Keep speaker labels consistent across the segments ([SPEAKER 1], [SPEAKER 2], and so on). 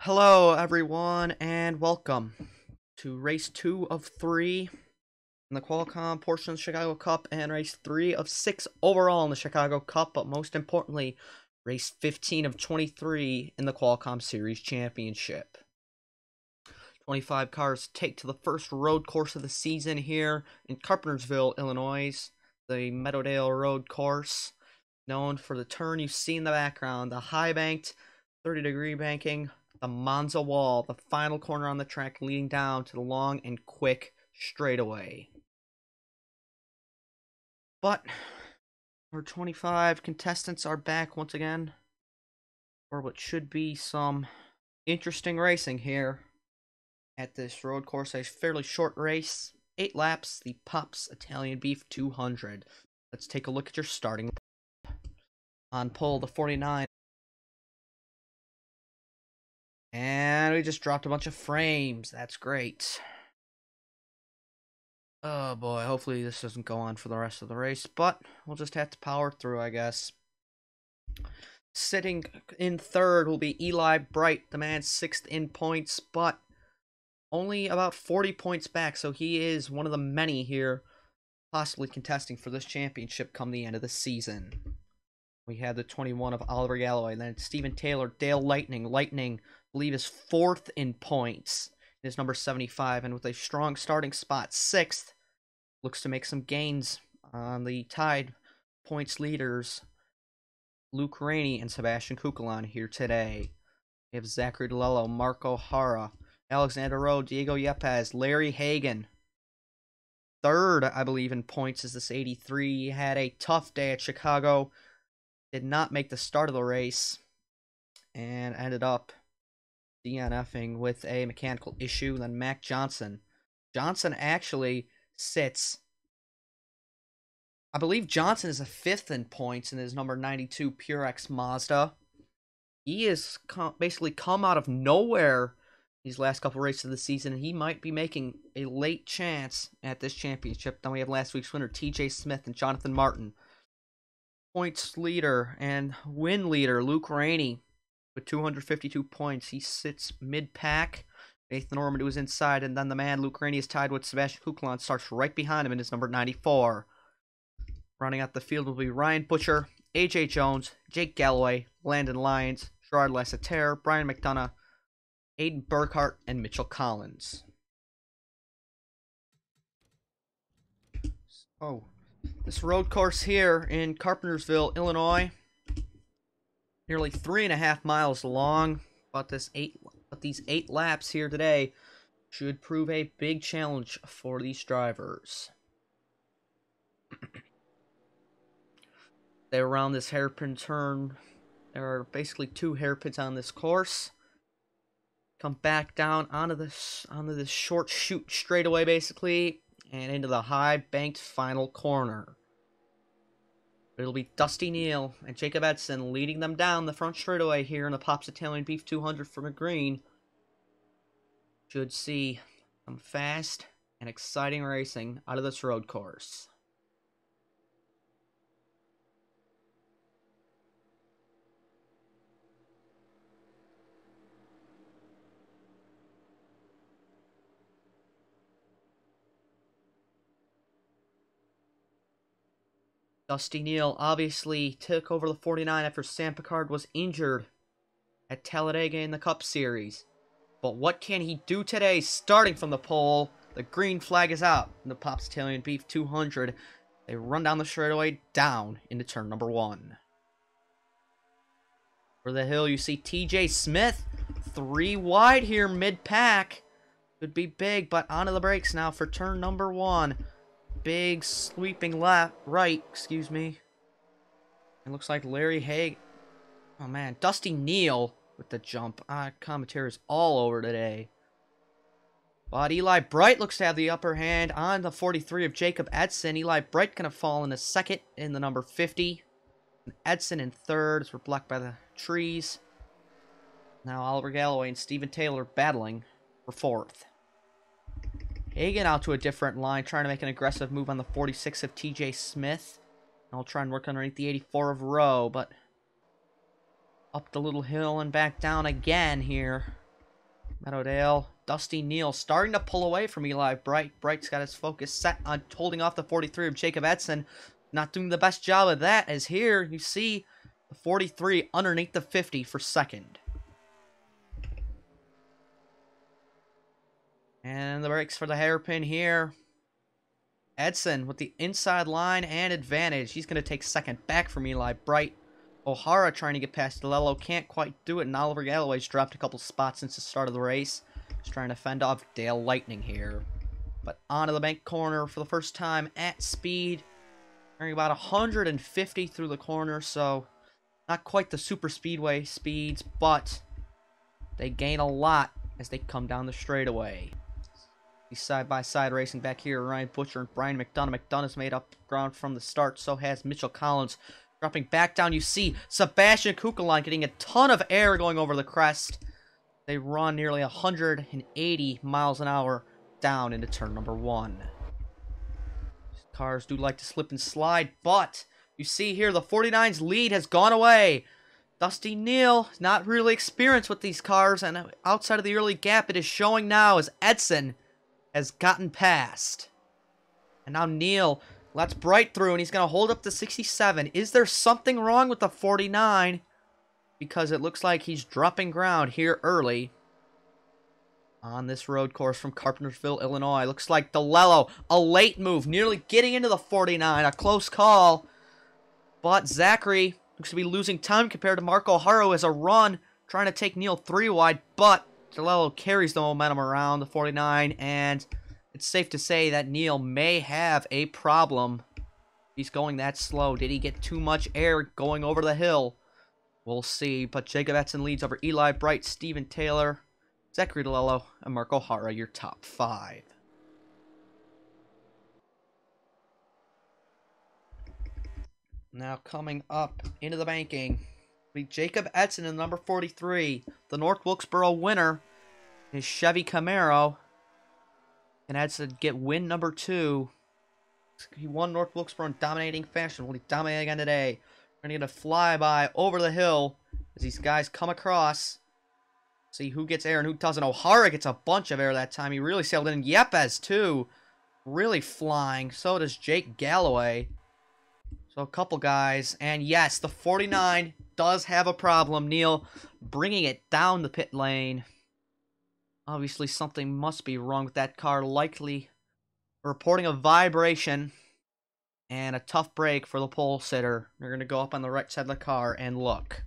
[SPEAKER 1] Hello, everyone, and welcome to race 2 of 3 in the Qualcomm portion of the Chicago Cup and race 3 of 6 overall in the Chicago Cup, but most importantly, race 15 of 23 in the Qualcomm Series Championship. 25 cars take to the first road course of the season here in Carpentersville, Illinois, the Meadowdale road course, known for the turn you see in the background, the high-banked 30-degree banking, the Monza wall, the final corner on the track leading down to the long and quick straightaway. But our 25 contestants are back once again for what should be some interesting racing here at this road course. A fairly short race, 8 laps, the Pops Italian Beef 200. Let's take a look at your starting on pole, the 49. And we just dropped a bunch of frames. That's great. Oh boy, hopefully this doesn't go on for the rest of the race, but we'll just have to power through, I guess. Sitting in third will be Eli Bright, the man 6th in points, but only about 40 points back, so he is one of the many here possibly contesting for this championship come the end of the season. We had the 21 of Oliver Galloway, then Stephen Taylor, Dale Lightning. Lightning, I believe, is 4th in points. It is number 75, and with a strong starting spot, 6th, looks to make some gains on the tied points leaders, Luke Rainey and Sebastian Kukulon here today. We have Zachary DeLello, Marco Hara, Alexander Rowe, Diego Yepes, Larry Hagan. 3rd, I believe, in points is this 83. He had a tough day at Chicago. Did not make the start of the race and ended up DNFing with a mechanical issue. Then Mac Johnson. Johnson actually sits, I believe Johnson is a 5th in points in his number 92 Purex Mazda. He has basically come out of nowhere these last couple races of the season, and he might be making a late chance at this championship. Then we have last week's winner, TJ Smith and Jonathan Martin. Points leader and win leader, Luke Rainey, with 252 points. He sits mid-pack. Nathan Ormond was inside, and then the man, Luke Rainey, is tied with Sebastian Kukulon, starts right behind him in his number 94. Running out the field will be Ryan Butcher, AJ Jones, Jake Galloway, Landon Lyons, Gerard Lasseter, Brian McDonough, Aiden Burkhart, and Mitchell Collins. This road course here in Carpentersville, Illinois, nearly 3.5 miles long, but these 8 laps here today should prove a big challenge for these drivers. They're around this hairpin turn. There are basically 2 hairpins on this course. Come back down onto this short chute straightaway, basically, and into the high banked final corner. It'll be Dusty Neal and Jacob Edson leading them down the front straightaway here in the Pops Italian Beef 200 from the green. Should see some fast and exciting racing out of this road course. Dusty Neal obviously took over the 49 after Sam Picard was injured at Talladega in the Cup Series. But what can he do today? Starting from the pole, the green flag is out in the Pops Italian Beef 200. They run down the straightaway down into turn number 1. For the hill, you see TJ Smith, 3 wide here mid-pack. Could be big, but onto the brakes now for turn number 1. Big sweeping right, excuse me. It looks like Larry Haig. Oh man, Dusty Neal with the jump. Commentary is all over today. But Eli Bright looks to have the upper hand on the 43 of Jacob Edson. Eli Bright gonna fall in a 2nd in the number 50. And Edson in 3rd as we're blocked by the trees. Now Oliver Galloway and Stephen Taylor battling for 4th. Hagan out to a different line, trying to make an aggressive move on the 46 of TJ Smith. I'll try and work underneath the 84 of Rowe, but up the little hill and back down again here. Meadowdale. Dusty Neal starting to pull away from Eli Bright. Bright's got his focus set on holding off the 43 of Jacob Edson. Not doing the best job of that, as here you see the 43 underneath the 50 for second. And the brakes for the hairpin here. Edson with the inside line and advantage. He's going to take second back from Eli Bright. O'Hara trying to get past DeLello. Can't quite do it, and Oliver Galloway's dropped a couple spots since the start of the race. He's trying to fend off Dale Lightning here. But onto the bank corner for the first time at speed. Carrying about 150 through the corner, so not quite the super speedway speeds, but they gain a lot as they come down the straightaway. Side-by-side racing back here, Ryan Butcher and Brian McDonough. McDonough's made up ground from the start, so has Mitchell Collins. Dropping back down, you see Sebastian Kukelan getting a ton of air going over the crest. They run nearly 180 miles an hour down into turn number 1. These cars do like to slip and slide, but you see here the 49's lead has gone away. Dusty Neal not really experienced with these cars, and outside of the early gap, it is showing now as Edson has gotten past. And now Neal lets Bright through, and he's going to hold up the 67. Is there something wrong with the 49? Because it looks like he's dropping ground here early on this road course from Carpentersville, Illinois. Looks like DeLello, a late move, nearly getting into the 49. A close call. But Zachary looks to be losing time compared to Mark O'Hara as a run, trying to take Neal 3 wide, but DeLello carries the momentum around the 49, and it's safe to say that Neal may have a problem. He's going that slow. Did he get too much air going over the hill? We'll see, but Jacob Edson leads over Eli Bright, Steven Taylor, Zachary DeLello, and Mark O'Hara, your top 5. Now coming up into the banking, Jacob Edson in number 43, the North Wilkesboro winner, his Chevy Camaro. And Edson get win number 2. He won North Wilkesboro in dominating fashion. Will he dominate again today? We're going to get a flyby over the hill as these guys come across. See who gets air and who doesn't. O'Hara gets a bunch of air that time. He really sailed in. Yepes, too. Really flying. So does Jake Galloway. So a couple guys. And yes, the 49 does have a problem. Neal bringing it down the pit lane. Obviously, something must be wrong with that car. Likely reporting a vibration and a tough break for the pole sitter. They're going to go up on the right side of the car and look.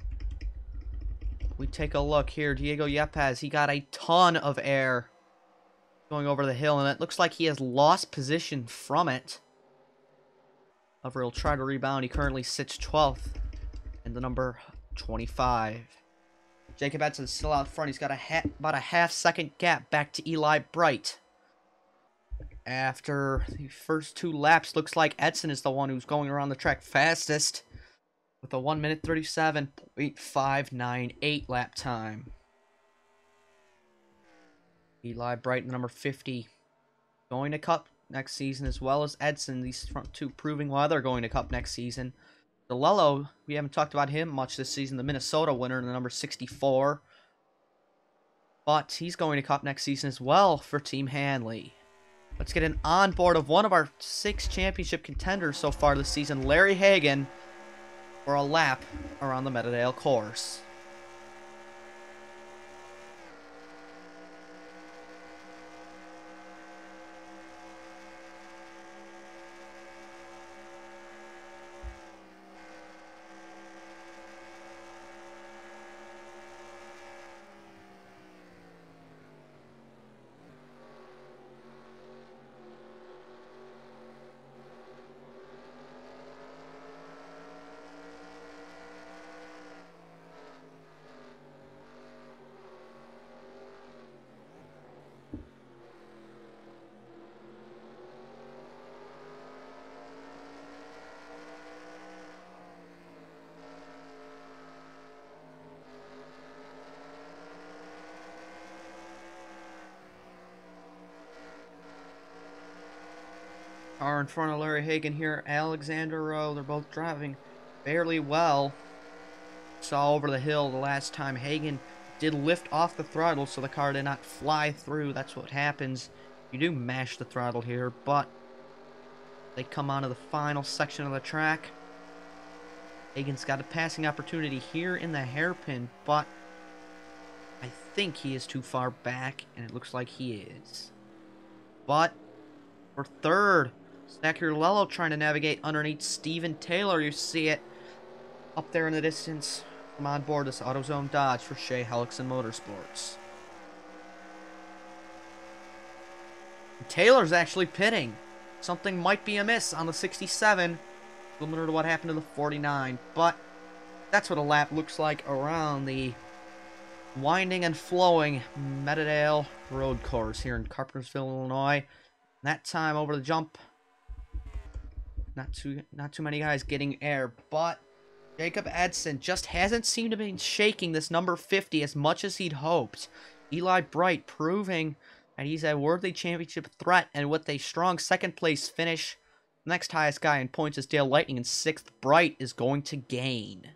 [SPEAKER 1] We take a look here. Diego Yepes, he got a ton of air going over the hill, and it looks like he has lost position from it. However, he'll try to rebound. He currently sits 12th in the number 25. Jacob Edson's still out front. He's got about a half-second gap back to Eli Bright. After the first 2 laps, looks like Edson is the one who's going around the track fastest with a 1:37.598 lap time. Eli Bright, number 50, going to Cup next season, as well as Edson. These front 2 proving why they're going to Cup next season. DeLello, we haven't talked about him much this season, the Minnesota winner, the number 64. But he's going to Cup next season as well for Team Hanley. Let's get an onboard of one of our 6 championship contenders so far this season, Larry Hagan, for a lap around the Meadowdale course. Car in front of Larry Hagan here, Alexander Rowe. They're both driving fairly well. Saw over the hill the last time. Hagan did lift off the throttle, so the car did not fly through. That's what happens. You do mash the throttle here, but they come onto the final section of the track. Hagan's got a passing opportunity here in the hairpin, but I think he is too far back, and it looks like he is. But for third, Zaccharilello trying to navigate underneath Steven Taylor. You see it up there in the distance from on board this AutoZone Dodge for Shea Hellickson Motorsports. Taylor's actually pitting. Something might be amiss on the 67, similar to what happened to the 49, but that's what a lap looks like around the winding and flowing Meadowdale road course here in Carpentersville, Illinois. That time over the jump, not too many guys getting air, but Jacob Edson just hasn't seemed to be shaking this number 50 as much as he'd hoped. Eli Bright proving that he's a worthy championship threat, and with a strong second place finish, the next highest guy in points is Dale Lightning, and sixth Bright is going to gain.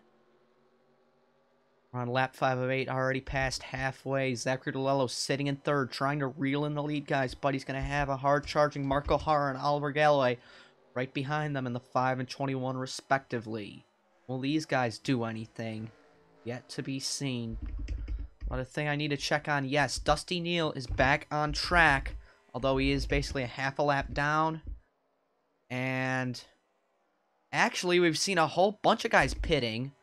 [SPEAKER 1] We're on lap 5 of 8, already past halfway. Zaccharilello sitting in third, trying to reel in the lead guys, but he's going to have a hard-charging Marco Hara and Oliver Galloway right behind them in the 5 and 21 respectively. Will these guys do anything? Yet to be seen. Another thing I need to check on, yes, Dusty Neal is back on track, although he is basically a half a lap down. And actually, we've seen a whole bunch of guys pitting.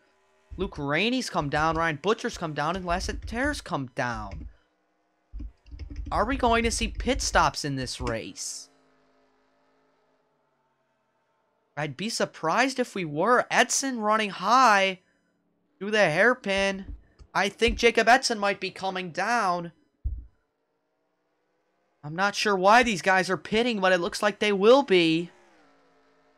[SPEAKER 1] Luke Rainey's come down, Ryan Butcher's come down, and Lasseter's come down. Are we going to see pit stops in this race? I'd be surprised if we were. Edson running high through the hairpin. I think Jacob Edson might be coming down. I'm not sure why these guys are pitting, but it looks like they will be.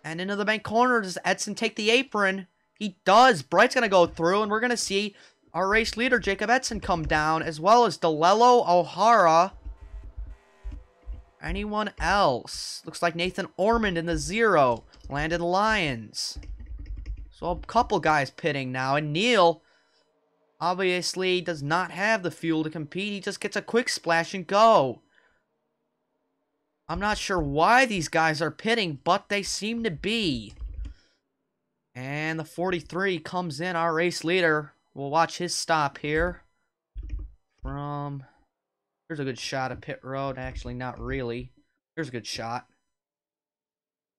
[SPEAKER 1] And into the bank corner, does Edson take the apron? He does. Bright's going to go through, and we're going to see our race leader, Jacob Edson, come down, as well as DeLello, O'Hara. Anyone else? Looks like Nathan Ormond in the 0. Landon Lyons. So a couple guys pitting now, and Neal obviously does not have the fuel to compete. He just gets a quick splash and go. I'm not sure why these guys are pitting, but they seem to be. And the 43 comes in, our race leader. We'll watch his stop here. Here's a good shot of pit road. Actually, not really. Here's a good shot.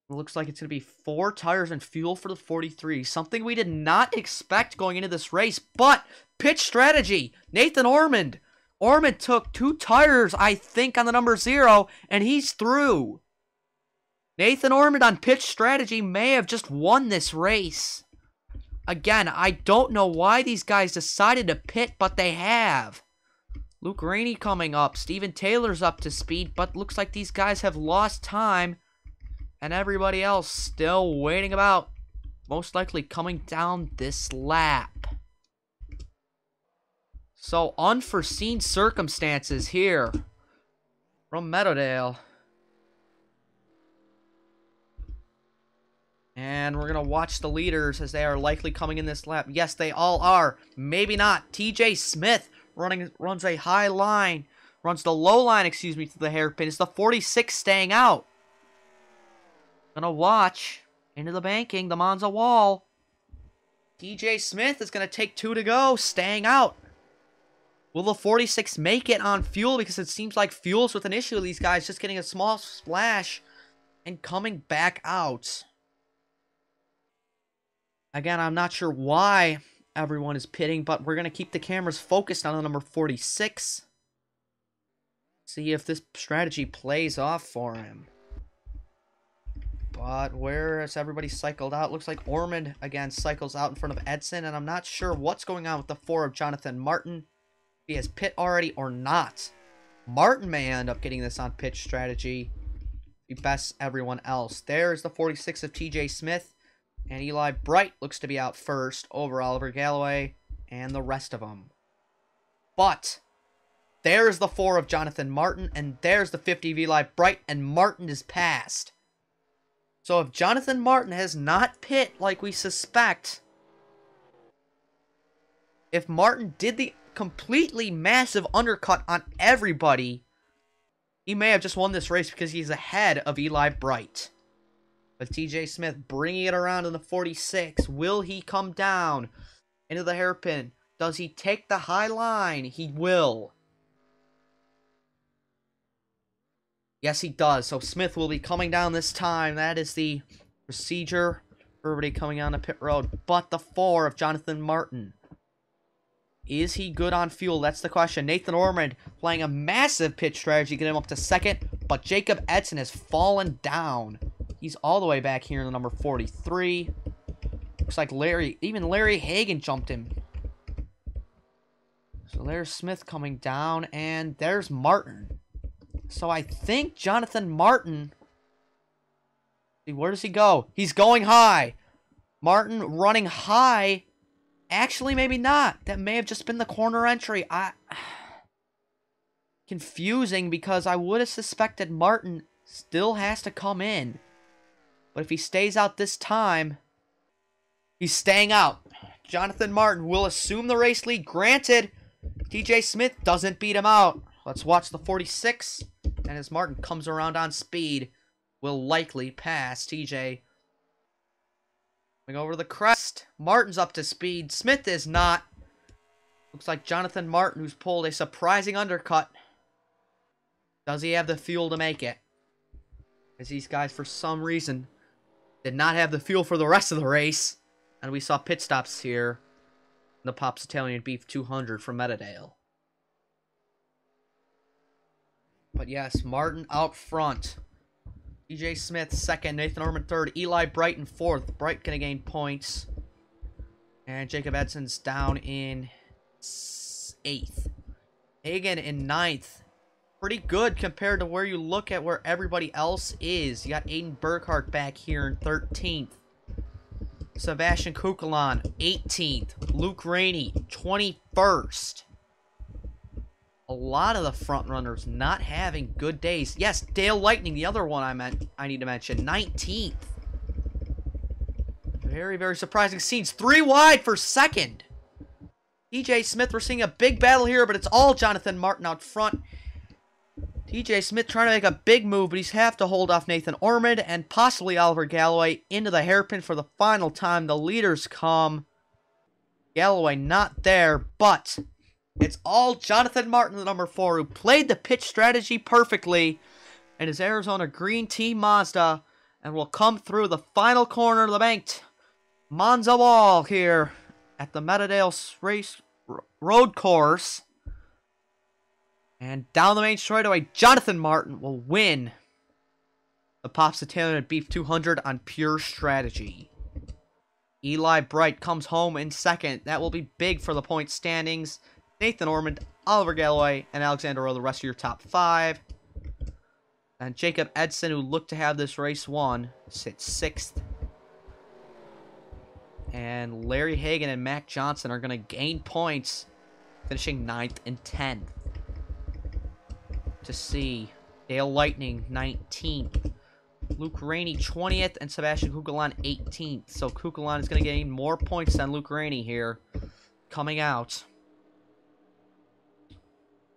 [SPEAKER 1] It looks like it's going to be 4 tires and fuel for the 43. Something we did not expect going into this race, but pitch strategy. Nathan Ormond. Ormond took 2 tires, I think, on the number 0, and he's through. Nathan Ormond on pitch strategy may have just won this race. Again, I don't know why these guys decided to pit, but they have. Luke Rainey coming up. Steven Taylor's up to speed, but looks like these guys have lost time. And everybody else still waiting about. Most likely coming down this lap. So, unforeseen circumstances here from Meadowdale. And we're going to watch the leaders as they are likely coming in this lap. Yes, they all are. Maybe not. TJ Smith runs a high line. Runs the low line, excuse me, to the hairpin. Is the 46 staying out? Gonna watch into the banking, the Monza wall. TJ Smith is going to take 2 to go, staying out. Will the 46 make it on fuel? Because it seems like fuel's with an issue. These guys just getting a small splash and coming back out. Again, I'm not sure why everyone is pitting, but we're going to keep the cameras focused on the number 46. See if this strategy plays off for him. But where has everybody cycled out? Looks like Ormond, again, cycles out in front of Edson, and I'm not sure what's going on with the 4 of Jonathan Martin. If he has pit already or not. Martin may end up getting this on pitch strategy. He bests everyone else. There's the 46 of TJ Smith. And Eli Bright looks to be out first over Oliver Galloway and the rest of them. But there's the 4 of Jonathan Martin, and there's the 50 of Eli Bright, and Martin is passed. So if Jonathan Martin has not pit like we suspect, if Martin did the completely massive undercut on everybody. He may have just won this race because he's ahead of Eli Bright. But TJ Smith bringing it around in the 46. Will he come down into the hairpin? Does he take the high line? He will. Yes, he does. So Smith will be coming down this time. That is the procedure for everybody coming on the pit road. But the 4 of Jonathan Martin. Is he good on fuel? That's the question. Nathan Ormond playing a massive pit strategy, get him up to second. But Jacob Edson has fallen down. He's all the way back here in the number 43. Looks like even Larry Hagan jumped him. So there's Smith coming down, and there's Martin. So I think Jonathan Martin... Where does he go? He's going high. Martin running high. Actually, maybe not. That may have just been the corner entry. Confusing, because I would have suspected Martin still has to come in. But if he stays out this time, he's staying out. Jonathan Martin will assume the race lead. Granted, TJ Smith doesn't beat him out. Let's watch the 46. And as Martin comes around on speed, will likely pass TJ. Going over the crest. Martin's up to speed. Smith is not. Looks like Jonathan Martin, who's pulled a surprising undercut. Does he have the fuel to make it? As these guys, for some reason, did not have the fuel for the rest of the race. And we saw pit stops here in the Pops Italian Beef 200 from Meadowdale. But yes, Martin out front. TJ Smith second, Nathan Ormond third, Eli Bright in fourth. Bright gonna gain points. And Jacob Edson's down in 8th. Hagan in 9th. Pretty good compared to where you look at where everybody else is. You got Aiden Burkhart back here in 13th. Sebastian Kukulon, 18th. Luke Rainey, 21st. A lot of the front runners not having good days. Yes, Dale Lightning, the other one I need to mention, 19th. Very, very surprising scenes. 3 wide for second. TJ Smith, we're seeing a big battle here, but it's all Jonathan Martin out front. TJ Smith trying to make a big move, but he's have to hold off Nathan Ormond and possibly Oliver Galloway into the hairpin for the final time. The leaders come. Galloway not there, but it's all Jonathan Martin, the number 4, who played the pitch strategy perfectly. And his Arizona Green Team Mazda, and will come through the final corner of the banked Monza wall here at the Meadowdale race road course. And down the main straightaway, Jonathan Martin will win the Pops Italian Beef 200 on pure strategy. Eli Bright comes home in second. That will be big for the point standings. Nathan Ormond, Oliver Galloway, and Alexander Rowe, the rest of your top 5. And Jacob Edson, who looked to have this race won, sits 6th. And Larry Hagan and Mac Johnson are going to gain points, finishing 9th and 10th. To see Dale Lightning 19th, Luke Rainey 20th, and Sebastian Kukulon 18th. So Kukulon is going to gain more points than Luke Rainey here coming out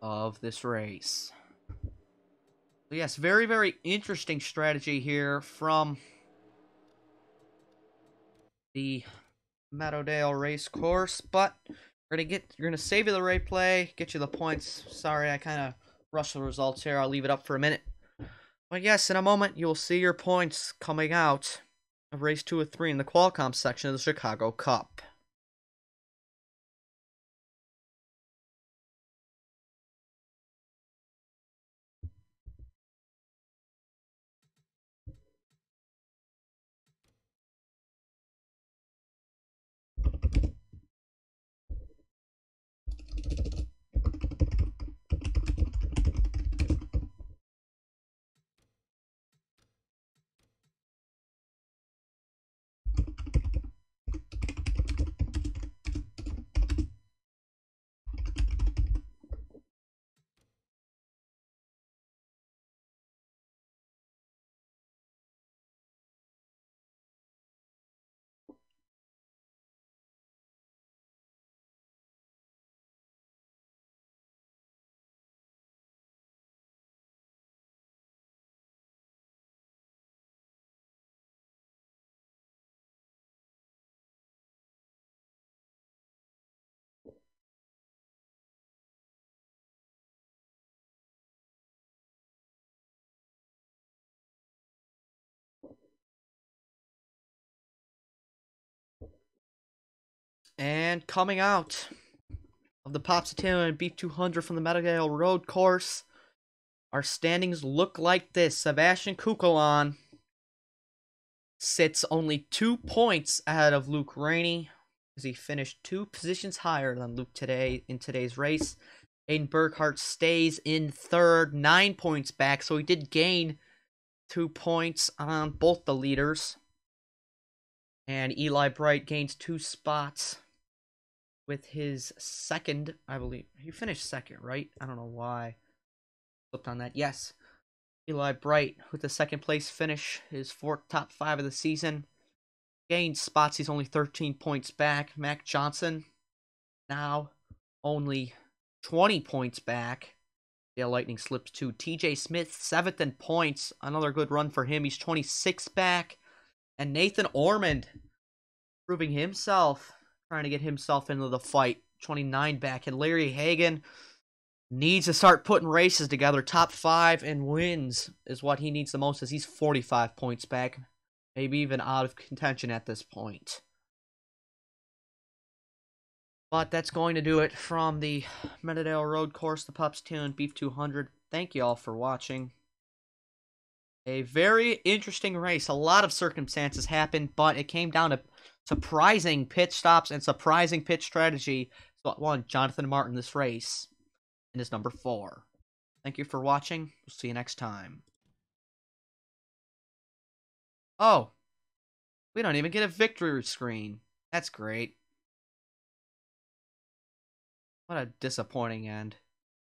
[SPEAKER 1] of this race. So yes, very, very interesting strategy here from the Meadowdale race course, but we're gonna save you the replay, get you the points. Sorry, I kind of rushed the results here. I'll leave it up for a minute. But yes, in a moment, you'll see your points coming out of race 2 of 3 in the Qualcomm section of the Chicago Cup. And coming out of the Popsicle and Beef 200 from the Meadowdale Road Course, our standings look like this. Sebastian Kukulon sits only 2 points ahead of Luke Rainey, as he finished 2 positions higher than Luke today in today's race. Aiden Burkhart stays in third, 9 points back, so he did gain 2 points on both the leaders. And Eli Bright gains 2 spots with his second, I believe. He finished second, right? I don't know why. Flipped on that. Yes. Eli Bright with the second place finish, his top 5 of the season. Gained spots, he's only 13 points back. Mac Johnson now only 20 points back. Dale Lightning slips to TJ Smith, 7th in points. Another good run for him. He's 26 back. And Nathan Ormond proving himself, trying to get himself into the fight. 29 back. And Larry Hagan needs to start putting races together. Top 5 and wins is what he needs the most, as he's 45 points back. Maybe even out of contention at this point. But that's going to do it from the Meadowdale Road Course, the Pups 2 and Beef 200. Thank you all for watching. A very interesting race. A lot of circumstances happened, but it came down to surprising pit stops and surprising pit strategy. So what won Jonathan Martin this race and is number 4. Thank you for watching. We'll see you next time. Oh, we don't even get a victory screen. That's great. What a disappointing end.